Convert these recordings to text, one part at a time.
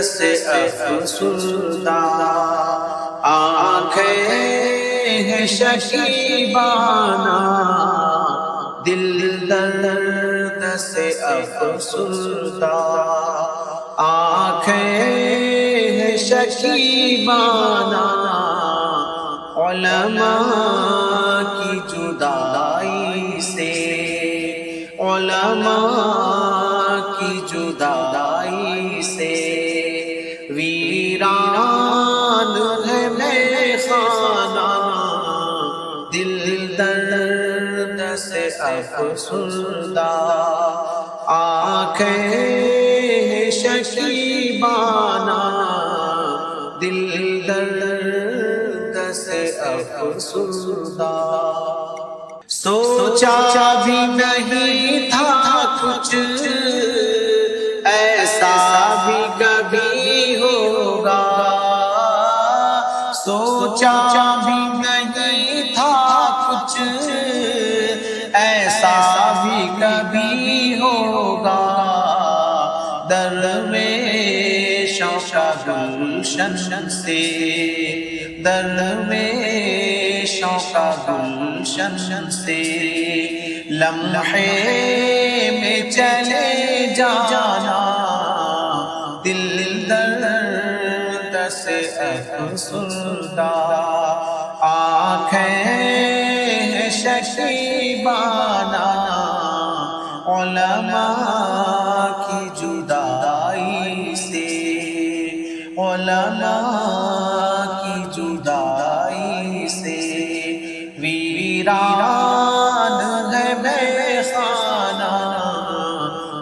سے افسردہ، آنکھیں ہیں شکیبانہ، دل درد سے افسردہ، آنکھیں ہیں شکیبانہ، علماء کی جدائی سے، علماء کی جدائی سے، ویران ہے میخانہ، دل درد سے افسردہ، آنکھیں ہیں شکیبانہ، دل درد سے افسردہ۔ سوچا بھی نہیں تھا کچھ ایسا بھی کبھی ہوگا، سوچا بھی نہیں تھا کچھ ایسا بھی کبھی ہوگا، درویشوں کا گلشن سے، درویشوں کا گلشن سے، لمحے میں چلے جانا، دل درد سے افسردہ، آنکھیں ہیں شکیبانہ، علماء کی جدائی سے، علماء کی جدائی سے، ویران ہے میخانہ،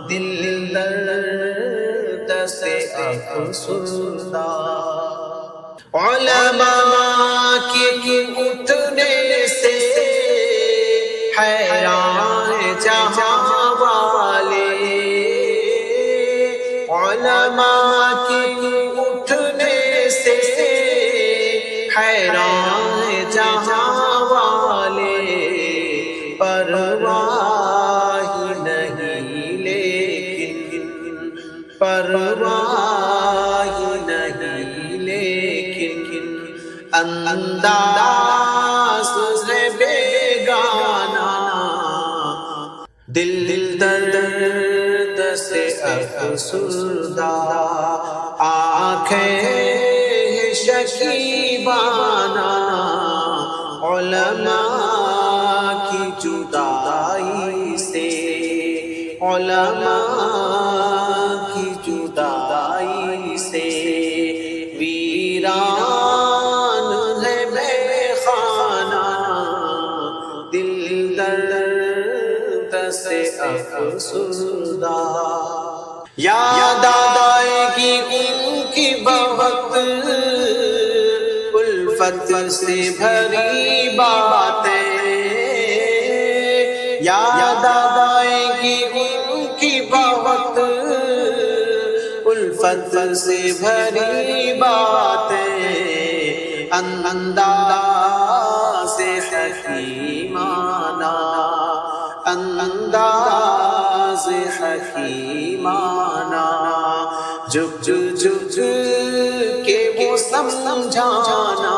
دل درد سے افسردہ، علماء کے اٹھنے سے حیران جہاں والے، علماء کے اٹھنے سے حیران جہاں والے، پرواہ نہیں لیکن، پرواہ نہیں لیکن، انداز ہے بیگانہ، دل درد سے افسردہ، آنکھیں ہیں شکیبانہ، علماء کی جدائی سے، علماء کی جدائی سے، ویران ہے میخانہ، دل درد سے افسردہ، یاد آئے گی ان کی بہت الفت سے بھری باتیں، یاد آئے گی ان کی بہت الفت سے بھری باتیں، انداز حکیمانہ، انداز حکیمانہ، جھک جھک کے وہ سمجھانا،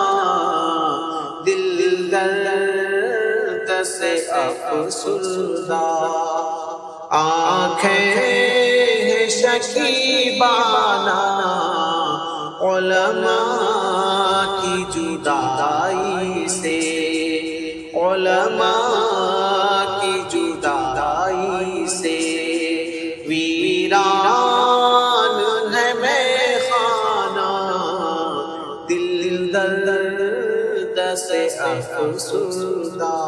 دل درد سے افسردہ، آنکھیں ہیں شکیبانہ، علماء کی جدائی سے، علماء کی جدائی سے، ویران ہے میخانہ، دل درد سے افسردہ،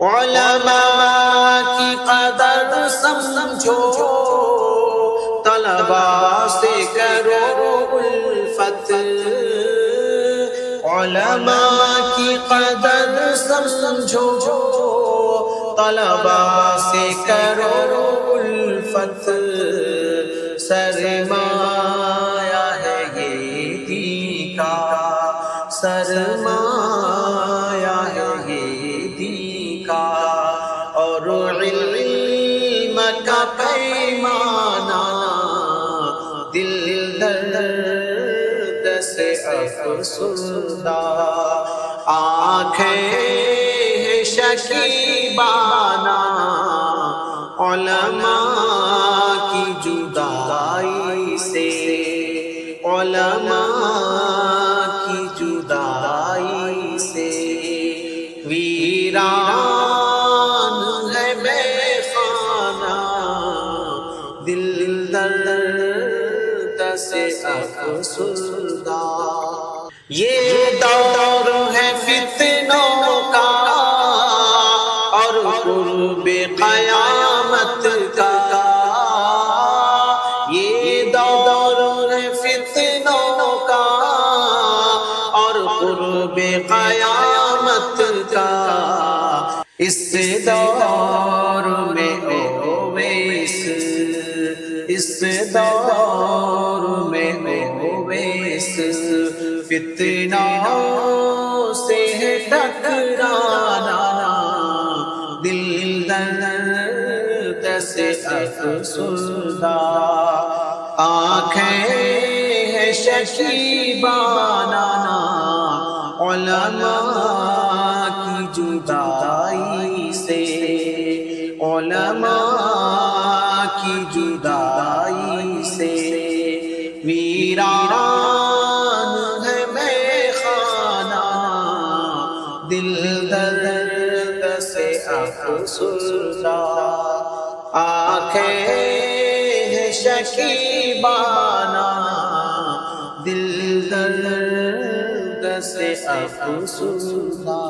علماء کی قدر سمجھو، طلباء سے کرو الفت، علماء کی قدر سمجھو، طلباء سے کرو الفت، سرمایہ ہے یہ دین کا، سرمایہ ہے یہ دین کا، اور علم کا پیمانہ، دل درد افسردہ آنکھیں ہیں شکیبانہ علماء کی جدائی سے، علماء کی جدائی سے ویران ہے بے خانہ دل درد سے افسردہ۔ یہ دور ہے فتنوں کا اور قرب قیامت کا، یہ دور ہے فتنوں کا اور قرب قیامت کا۔ اس دور میں اویس، اس دور میں اویس فتنوں سے ٹکرانا دل درد سے افسردہ۔ آنکھیں ہیں شکیبانہ علماء کی جدائی سے، علماء کی جدائی سے ویران ہے میخانہ دل درد سے افسردہ۔ آنکھیں ہیں شکیبانہ دل درد سے افسردہ۔